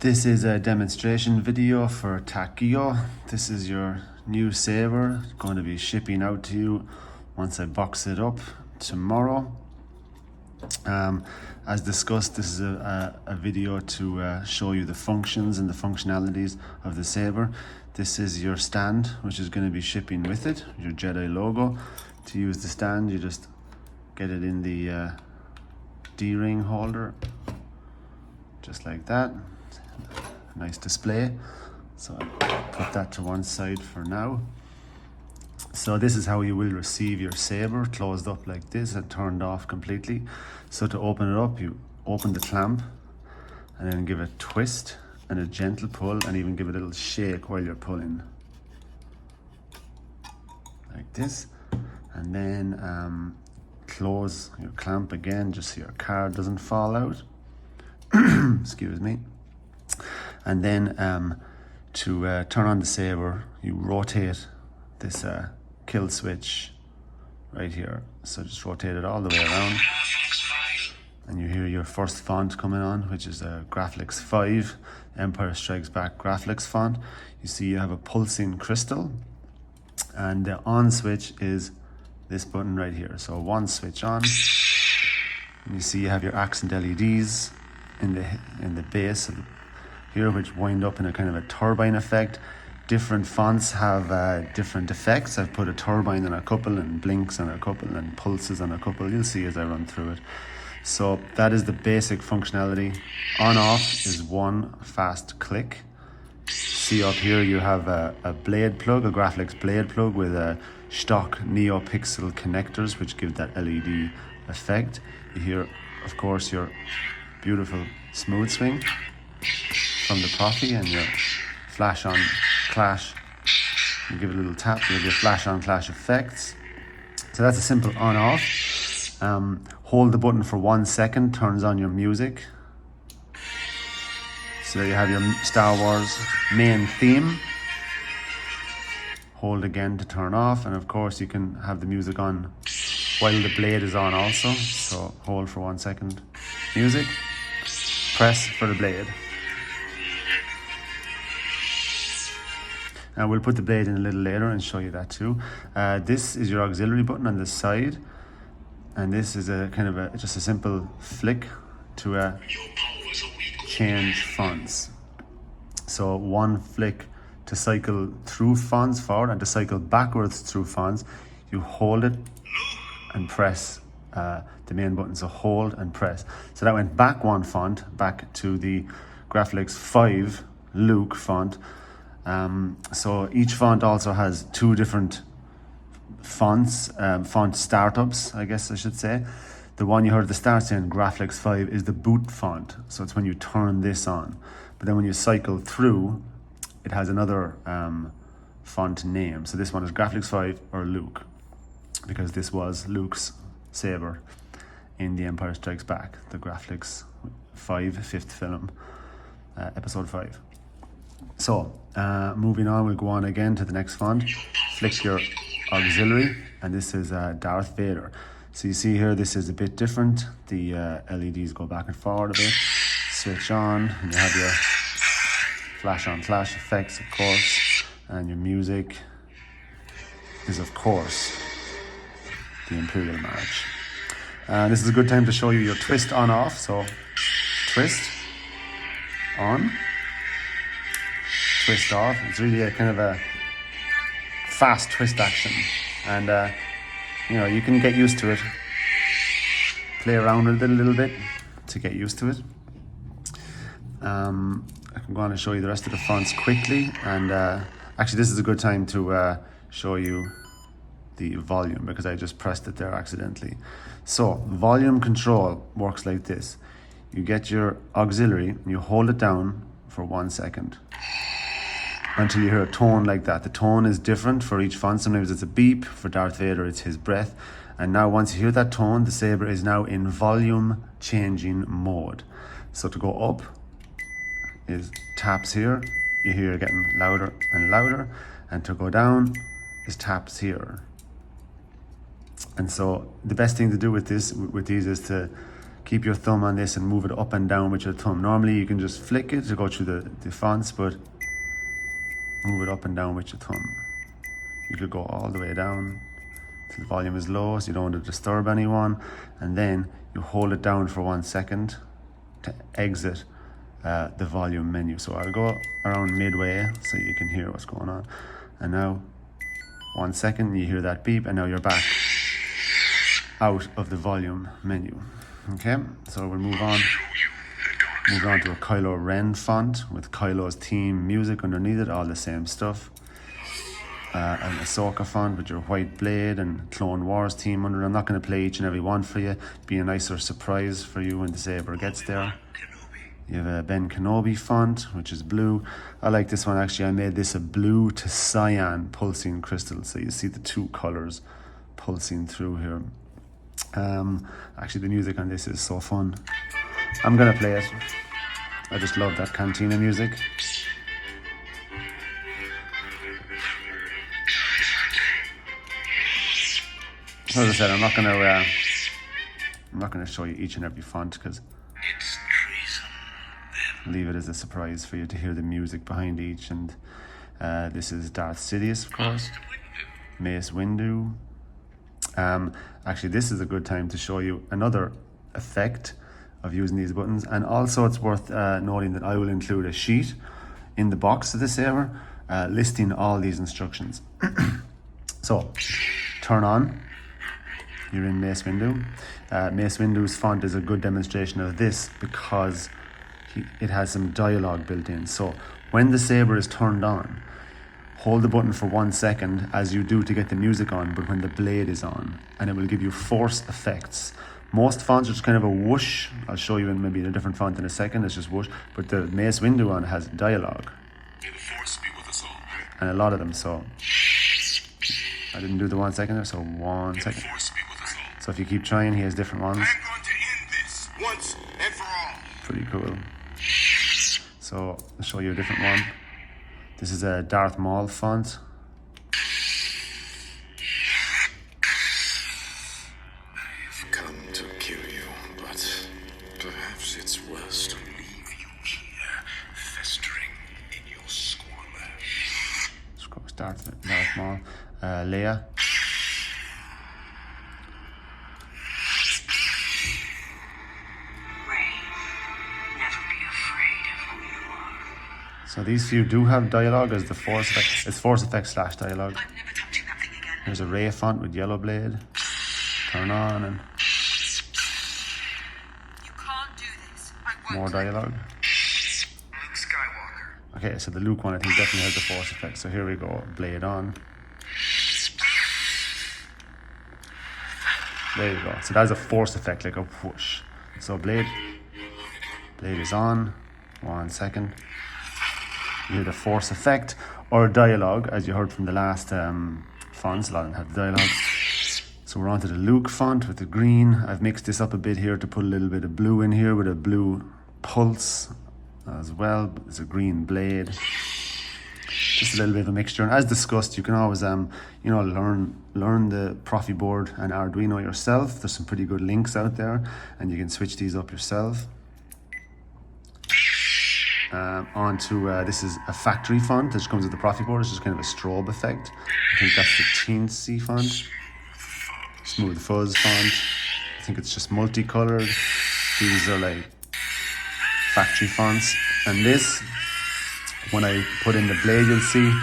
This is a demonstration video for Ahch-To. This is your new saber, going to be shipping out to you once I box it up tomorrow. As discussed, this is a video to show you the functions and the functionalities of the saber. This is your stand, which is going to be shipping with it, your Jedi logo. To use the stand, you just get it in the D-ring holder, just like that. Nice display. So I'll put that to one side for now. So this is how you will receive your saber, closed up like this and turned off completely. So to open it up, you open the clamp and then give a twist and a gentle pull, and even give it a little shake while you're pulling, like this. And then close your clamp again, just so your card doesn't fall out. Excuse me. And then to turn on the saber, you rotate this kill switch right here. So just rotate it all the way around, and you hear your first font coming on, which is a Graflex 5 Empire Strikes Back Graflex font. You see you have a pulsing crystal, and the on switch is this button right here. So one switch on, and you see you have your accent LEDs in the base of here, which wind up in a kind of a turbine effect. Different fonts have different effects. I've put a turbine on a couple, and blinks on a couple, and pulses on a couple. You'll see as I run through it. So that is the basic functionality. On off is one fast click. See up here you have a blade plug, a Graflex blade plug with a stock NeoPixel connectors, which give that LED effect. You hear, of course, your beautiful smooth swing from the Proffi, and your flash on clash. You give it a little tap, you have your flash on clash effects. So that's a simple on off. Hold the button for 1 second, turns on your music. So there you have your Star Wars main theme. Hold again to turn off, and of course you can have the music on while the blade is on also. So hold for 1 second, music, press for the blade. Now we'll put the blade in a little later and show you that too. This is your auxiliary button on the side, and this is a kind of just a simple flick to change fonts. So one flick to cycle through fonts forward, and to cycle backwards through fonts, you hold it and press the main button. So hold and press. So that went back one font, back to the Graflex 5 Luke font. So each font also has two different fonts, font startups, I guess I should say. The one you heard at the start saying Graflex 5 is the boot font. So it's when you turn this on. But then when you cycle through, it has another font name. So this one is Graflex 5 or Luke, because this was Luke's saber in The Empire Strikes Back, the Graflex 5 fifth film, episode 5. So moving on, we'll go on again to the next font. Flick your auxiliary, and this is Darth Vader. So you see here, this is a bit different. The LEDs go back and forward a bit. Switch on, and you have your flash on flash effects, of course, and your music is, of course, the Imperial March. This is a good time to show you your twist on off. So twist on, twist off. It's really a kind of a fast twist action, and you know, you can get used to it. Play around with it a little bit to get used to it. I can go on and show you the rest of the fonts quickly, and actually this is a good time to show you the volume, because I just pressed it there accidentally. So volume control works like this. You get your auxiliary and you hold it down for 1 second until you hear a tone like that. The tone is different for each font. Sometimes it's a beep. For Darth Vader, it's his breath. And now once you hear that tone, the saber is now in volume changing mode. So to go up is taps here. You hear it getting louder and louder. And to go down is taps here. And so the best thing to do with these is to keep your thumb on this and move it up and down with your thumb. Normally you can just flick it to go through the fonts, but move it up and down with your thumb. You could go all the way down till the volume is low, so you don't want to disturb anyone, and then you hold it down for 1 second to exit the volume menu. So I'll go around midway so you can hear what's going on. And now 1 second, you hear that beep, and now you're back out of the volume menu. Okay, so we'll move on to a Kylo Ren font with Kylo's theme music underneath it, all the same stuff. An Ahsoka font with your white blade and Clone Wars theme under it. I'm not going to play each and every one for you. Be a nicer surprise for you when the saber gets there. You have a Ben Kenobi font, which is blue. I like this one actually. I made this a blue to cyan pulsing crystal, so you see the two colors pulsing through here. Actually, the music on this is so fun. I'm gonna play it. I just love that cantina music. As I said, I'm not gonna show you each and every font because leave it as a surprise for you to hear the music behind each. And this is Darth Sidious, of course. Mace Windu. Actually, this is a good time to show you another effect of using these buttons, and also it's worth noting that I will include a sheet in the box of the saber listing all these instructions. So, turn on. You're in Mace Windu. Mace Windu's font is a good demonstration of this because it has some dialogue built in. So, when the saber is turned on, hold the button for 1 second as you do to get the music on, but when the blade is on, and it will give you force effects. Most fonts are just kind of a whoosh. I'll show you in maybe a different font in a second, it's just whoosh. But the Mace Windu one has dialogue. And a lot of them, so. I didn't do the 1 second there, so 1 second. So if you keep trying, he has different ones. I'm going to end this once and for all. Pretty cool. So I'll show you a different one. This is a Darth Maul font. I've come to kill you, but perhaps it's worse to leave you here, festering in your squalor. Darth Maul. Leia. So these few do have dialogue as the force effect. It's force effect / dialogue. I'm never touching that thing again. There's a Rey font with yellow blade. Turn on and You can't do this. I won't. more dialogue. Luke Skywalker. Okay, so the Luke one I think definitely has the force effect. So here we go, blade on. There you go. So that's a force effect, like a whoosh. So blade is on. 1 second. You hear the force effect or dialogue, as you heard from the last fonts. A lot of them have dialogue. So we're on to the Luke font with the green. I've mixed this up a bit here to put a little bit of blue in here with a blue pulse as well. There's a green blade. Just a little bit of a mixture. And as discussed, you can always learn the Proffieboard and Arduino yourself. There's some pretty good links out there, and you can switch these up yourself. This is a factory font that comes with the Proffieboard. It's just kind of a strobe effect. I think that's the Teensy font. Smooth Fuzz font. I think it's just multicolored. These are like factory fonts. And this, when I put in the blade, you'll see,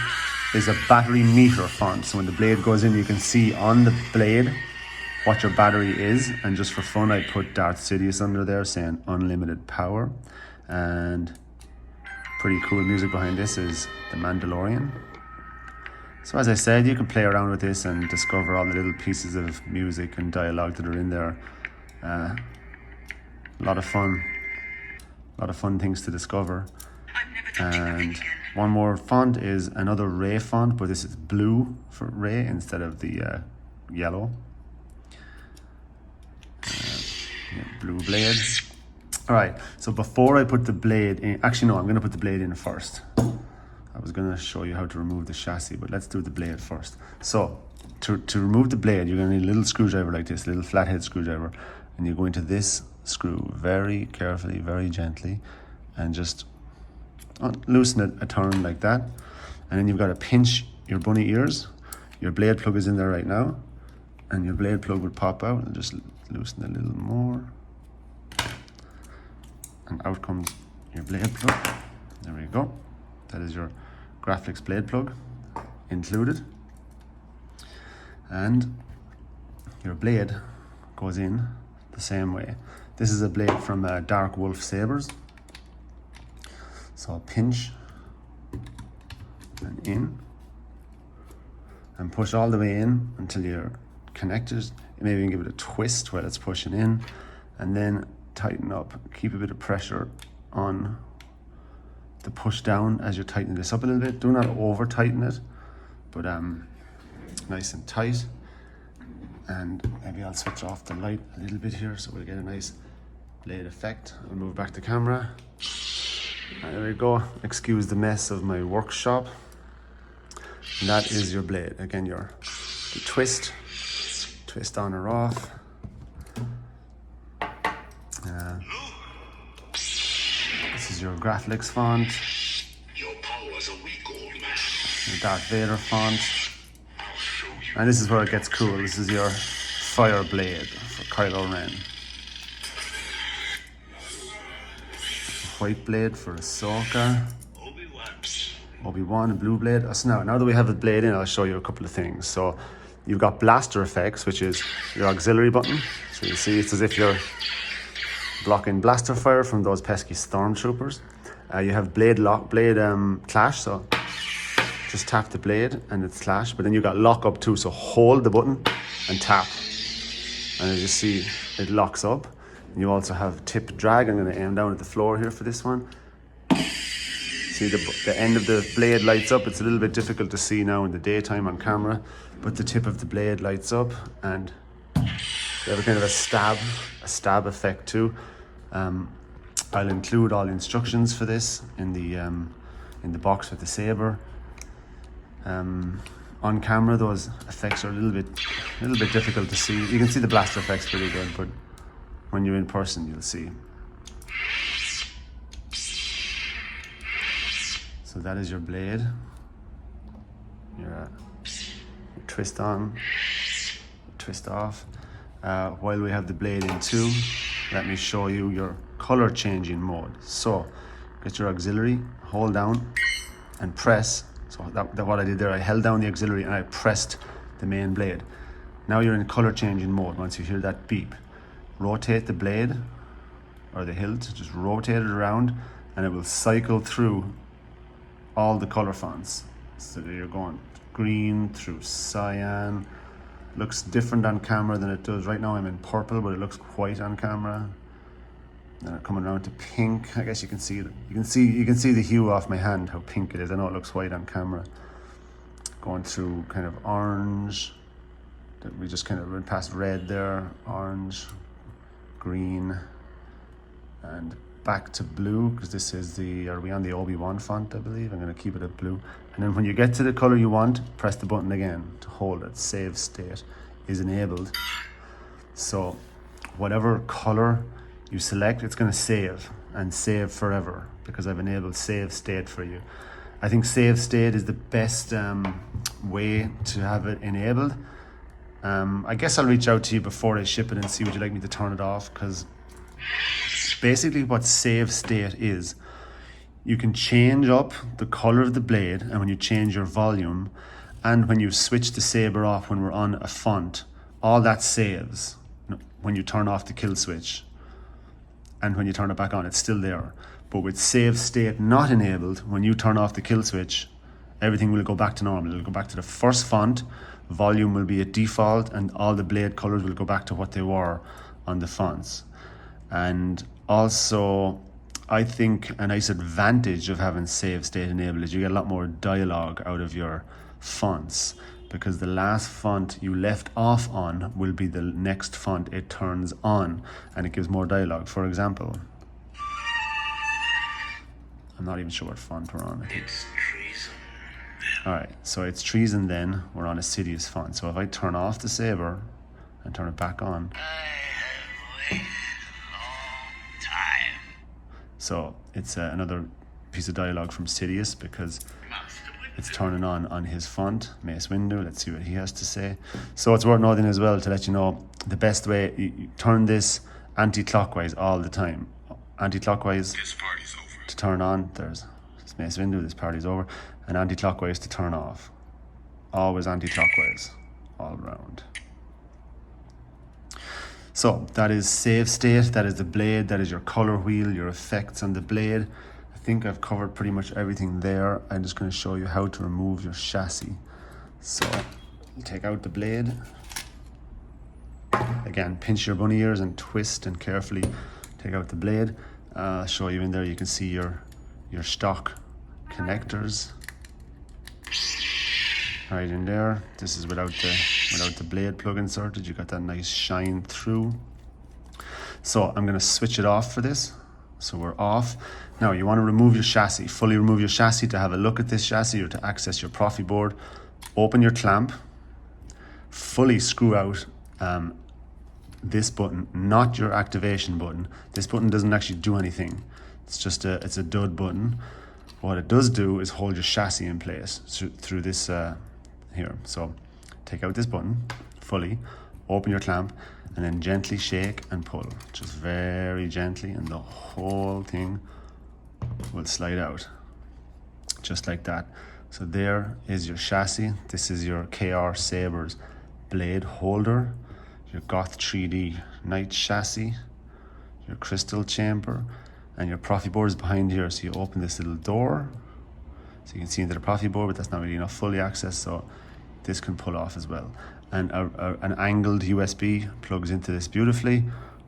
is a battery meter font. So when the blade goes in, you can see on the blade what your battery is. And just for fun, I put Darth Sidious under there saying unlimited power. And pretty cool music behind this is The Mandalorian. So as I said, you can play around with this and discover all the little pieces of music and dialogue that are in there. A lot of fun things to discover. And one more font is another Rey font, but this is blue for Rey instead of the yellow. Blue blade. All right, so before I put the blade in, actually no, I'm gonna put the blade in first. I was gonna show you how to remove the chassis, but let's do the blade first. So to remove the blade, you're gonna need a little screwdriver like this, a little flathead screwdriver, and you go into this screw very carefully, very gently, and just loosen it a turn like that. And then you've got to pinch your bunny ears. Your blade plug is in there right now, and your blade plug will pop out, and just loosen a little more. And out comes your blade plug. There we go. That is your Graflex blade plug included. And your blade goes in the same way. This is a blade from Dark Wolf Sabers. So I'll pinch and in, and push all the way in until you're connected. Maybe you can give it a twist while it's pushing in, and then tighten up. Keep a bit of pressure on the push down as you're tightening this up a little bit. Do not over tighten it, but nice and tight. And maybe I'll switch off the light a little bit here so we'll get a nice blade effect. I'll move back the camera. And there we go. Excuse the mess of my workshop. And that is your blade. Again, your twist on or off. This is your Graflex font. Your power's a weak old man. Your Darth Vader font. And this is where it gets cool. This is your fire blade for Kylo Ren. White blade for Ahsoka. Obi-Wan, blue blade. So now that we have the blade in, I'll show you a couple of things. So you've got blaster effects, which is your auxiliary button. So you see it's as if you're blocking blaster fire from those pesky stormtroopers. You have blade clash, so just tap the blade and it's clash. But then you've got lock up too, so hold the button and tap. And as you see, it locks up. And you also have tip drag. I'm going to aim down at the floor here for this one. See the end of the blade lights up. It's a little bit difficult to see now in the daytime on camera, but the tip of the blade lights up, and you have a kind of a stab effect too. I'll include all the instructions for this in the box with the saber. On camera, those effects are a little bit difficult to see. You can see the blaster effects pretty good, but when you're in person, you'll see. So that is your blade. Your twist on, twist off. While we have the blade in too, let me show you your color changing mode. So get your auxiliary, hold down and press. So that what I did there, I held down the auxiliary and I pressed the main blade. Now you're in color changing mode. Once you hear that beep, rotate the blade or the hilt, just rotate it around, and it will cycle through all the color fonts. So you're going green through cyan. Looks different on camera than it does. Right now I'm in purple, but it looks white on camera. Then I'm coming around to pink. I guess you can see it. You can see the hue off my hand, how pink it is. I know it looks white on camera. Going through kind of orange. We just kind of went past red there. Orange, green, and back to blue, because this is are we on the Obi-Wan font, I believe. I'm going to keep it at blue. And then when you get to the color you want, press the button again to hold it. Save state is enabled. So whatever color you select, it's going to save and save forever, because I've enabled save state for you. I think save state is the best way to have it enabled. I guess I'll reach out to you before I ship it and see would you like me to turn it off, because basically what save state is, you can change up the color of the blade, and when you change your volume, and when you switch the saber off when we're on a font, all that saves when you turn off the kill switch. And when you turn it back on, it's still there. But with save state not enabled, when you turn off the kill switch, everything will go back to normal. It'll go back to the first font, volume will be at default, and all the blade colors will go back to what they were on the fonts. And also, I think a nice advantage of having save state enabled is you get a lot more dialogue out of your fonts, because the last font you left off on will be the next font it turns on, and it gives more dialogue. For example, I'm not even sure what font we're on. I think. Alright, so it's treason then. We're on a Sidious font. So if I turn off the saber and turn it back on, So it's another piece of dialogue from Sidious because it's turning on his font, Mace Windu. Let's see what he has to say. So it's worth noting as well to let you know the best way, you turn this anti-clockwise all the time. Anti-clockwise to turn on, there's Mace Windu, this party's over, and anti-clockwise to turn off. Always anti-clockwise, all around. So that is save state, that is the blade, that is your color wheel, your effects on the blade. I think I've covered pretty much everything there. I'm just going to show you how to remove your chassis. So you take out the blade. Again, pinch your bunny ears and twist and carefully take out the blade. I'll show you in there, you can see your stock connectors right in there. This is without the blade plug inserted. You got that nice shine through. So I'm going to switch it off for this. So we're off. Now you want to remove your chassis, fully remove your chassis to have a look at this chassis or to access your Proffieboard. Open your clamp, fully screw out this button, not your activation button. This button doesn't actually do anything. It's just it's a dud button. What it does do is hold your chassis in place through this here. So take out this button fully, open your clamp, and then gently shake and pull, just very gently, and the whole thing will slide out, just like that. So there is your chassis. This is your KR Sabers blade holder, your Goth3D Knight Chassis, your crystal chamber, and your Proffieboard is behind here. So you open this little door, so you can see into the Proffieboard, but that's not really enough fully access, so this can pull off as well. And an angled USB plugs into this beautifully,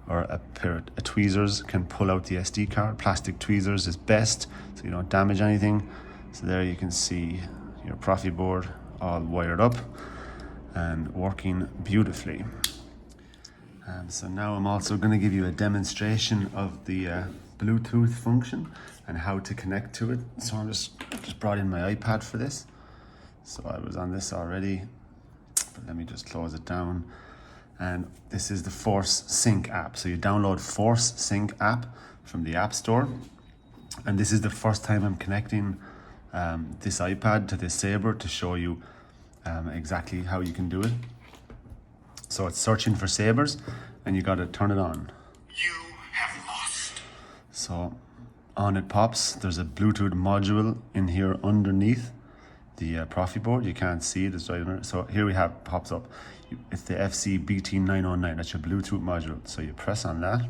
or a pair of tweezers can pull out the SD card. Plastic tweezers is best, so you don't damage anything. So there you can see your Proffieboard all wired up and working beautifully. So now I'm also going to give you a demonstration of the Bluetooth function and how to connect to it. So I'm just brought in my iPad for this. So I was on this already, but let me just close it down. And this is the Force Sync app. So you download Force Sync app from the App Store. And this is the first time I'm connecting this iPad to this Saber to show you exactly how you can do it. So it's searching for Sabers, and you got to turn it on. You have lost. So on it pops. There's a Bluetooth module in here underneath the Proffieboard. You can't see it, it's right under. So here we have, pops up. It's the FC BT909. That's your Bluetooth module. So you press on that,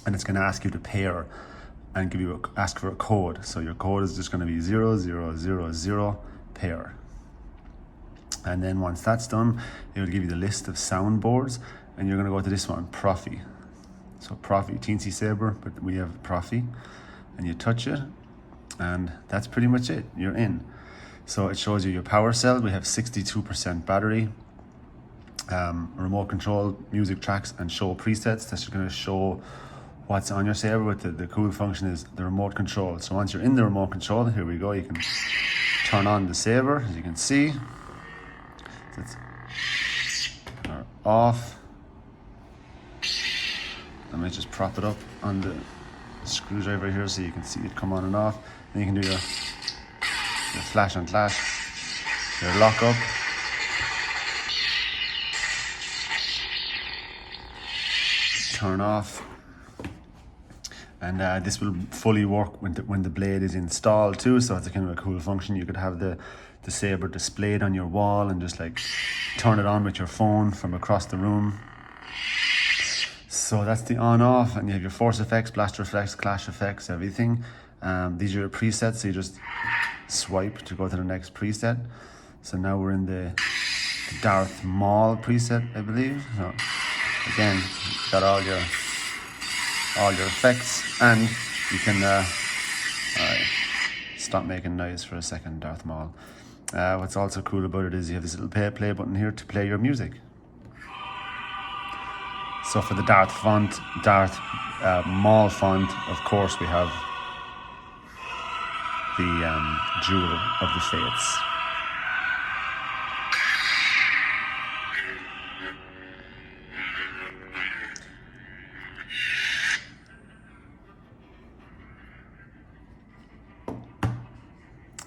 and it's going to ask you to pair and give you ask for a code. So your code is just going to be 0000 pair. And then once that's done, it will give you the list of soundboards, and you're going to go to this one, Proffi. So Proffi, teensy Saber, but we have Proffi, and you touch it, and that's pretty much it. You're in. So it shows you your power cell. We have 62% battery, remote control, music tracks, and show presets. That's going to show what's on your Saber, but the cool function is the remote control. So once you're in the remote control, here we go, you can turn on the Saber, as you can see. It's off. Let me just prop it up on the screwdriver here so you can see it come on and off. Then you can do your flash and clash, your lock up. Turn off. And this will fully work when the blade is installed too, so it's a kind of a cool function. You could have the Saber displayed on your wall and just like turn it on with your phone from across the room. So that's the on off, and you have your force effects, blaster effects, clash effects, everything. These are your presets, so you just swipe to go to the next preset. So now we're in the Darth Maul preset, I believe. So again, you've got all your effects, and you can alright, stop making noise for a second, Darth Maul. What's also cool about it is you have this little play button here to play your music. So for the Darth Maul font, of course, we have the Jewel of the Fates.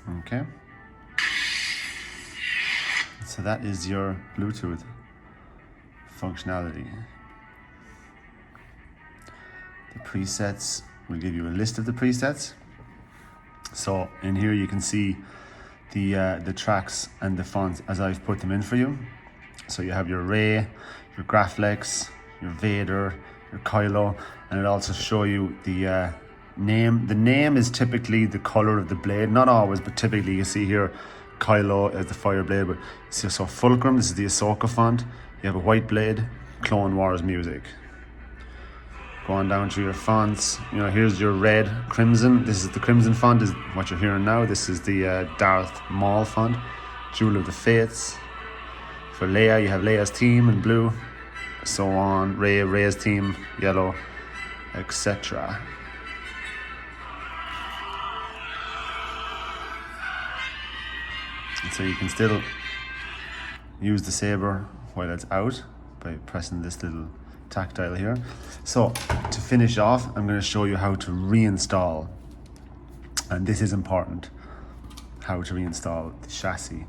Okay. So that is your Bluetooth functionality. The presets will give you a list of the presets. So in here you can see the tracks and the fonts as I've put them in for you. So you have your Rey, your Graflex, your Vader, your Kylo, and it also show you the name. The name is typically the color of the blade, not always, but typically you see here Kylo as the fire blade. But so Fulcrum, this is the Ahsoka font. You have a white blade, Clone Wars music. Going down through your fonts, you know, here's your red, crimson. This is the crimson font, is what you're hearing now. This is the Darth Maul font, Jewel of the Fates. For Leia, you have Leia's team in blue, so on. Rey's team, yellow, etc. And so you can still use the saber while it's out by pressing this little tactile here. So to finish off, I'm going to show you how to reinstall, and this is important, how to reinstall the chassis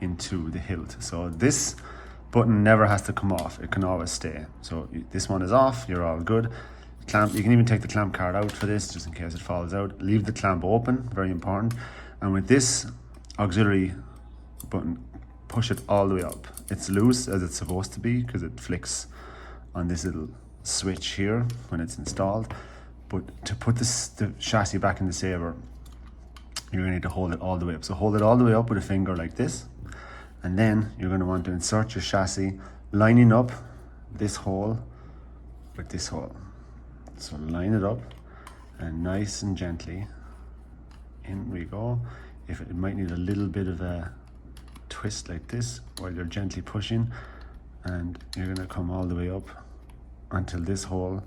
into the hilt. So this button never has to come off, it can always stay. So this one is off, you're all good. Clamp, you can even take the clamp card out for this just in case it falls out. Leave the clamp open, very important. And with this auxiliary button, push it all the way up. It's loose as it's supposed to be because it flicks on this little switch here when it's installed. But to put the chassis back in the saber, you're going to need to hold it all the way up. So hold it all the way up with a finger like this, and then you're going to want to insert your chassis, lining up this hole with this hole. So line it up, and nice and gently, in we go. If it might need a little bit of a twist like this while you're gently pushing, and you're going to come all the way up until this hole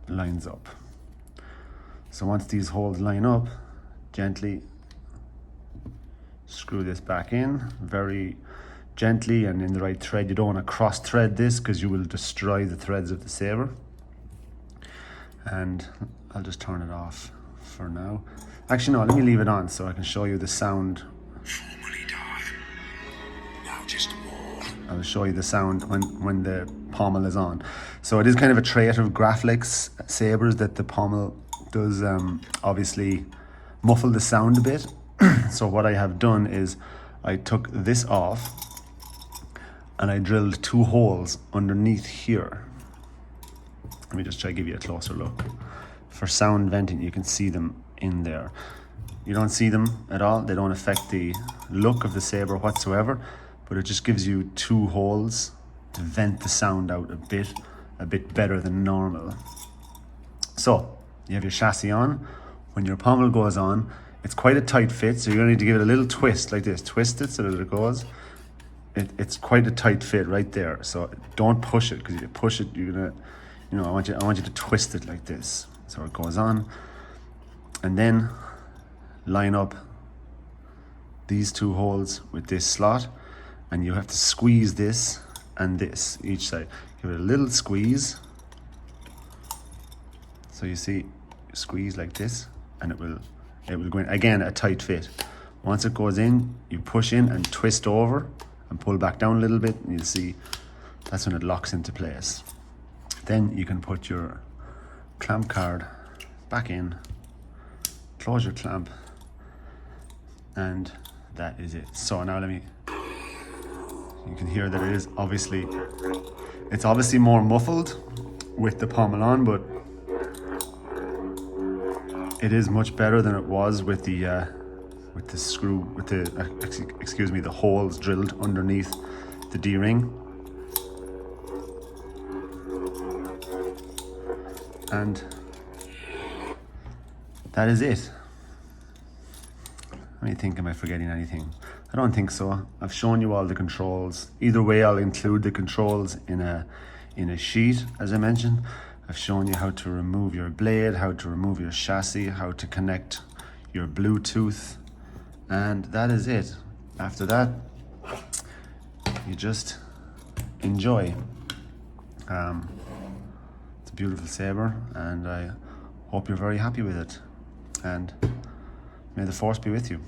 lines up. So once these holes line up, gently screw this back in, very gently and in the right thread. You don't want to cross thread this because you will destroy the threads of the saber. And I'll just turn it off for now. Actually no, let me leave it on so I can show you the sound. Formerly Darth, now just more. I'll show you the sound when the pommel is on. So it is kind of a trait of Graflex sabers that the pommel does obviously muffle the sound a bit. So what I have done is I took this off and I drilled 2 holes underneath here. Let me just try to give you a closer look. For sound venting, you can see them in there. You don't see them at all. They don't affect the look of the saber whatsoever, but it just gives you 2 holes to vent the sound out a bit better than normal. So you have your chassis on. When your pommel goes on, it's quite a tight fit, so you're going to need to give it a little twist like this. Twist it so that it goes. It's quite a tight fit right there. So don't push it, because if you push it, you're gonna, you know, I want you to twist it like this. So it goes on, and then line up these 2 holes with this slot, and you have to squeeze this and this each side. Give it a little squeeze. So you see, squeeze like this, and it will go in. Again, a tight fit. Once it goes in, you push in and twist over and pull back down a little bit, and you'll see that's when it locks into place. Then you can put your clamp card back in, close your clamp, and that is it. So now you can hear that it's obviously more muffled with the pommel on, but it is much better than it was with the the holes drilled underneath the D-ring. And that is it. Let me think, am I forgetting anything? I don't think so. I've shown you all the controls. Either way, I'll include the controls in a sheet, as I mentioned. I've shown you how to remove your blade, how to remove your chassis, how to connect your Bluetooth, and that is it. After that, you just enjoy. It's a beautiful saber, and I hope you're very happy with it. And May the force be with you.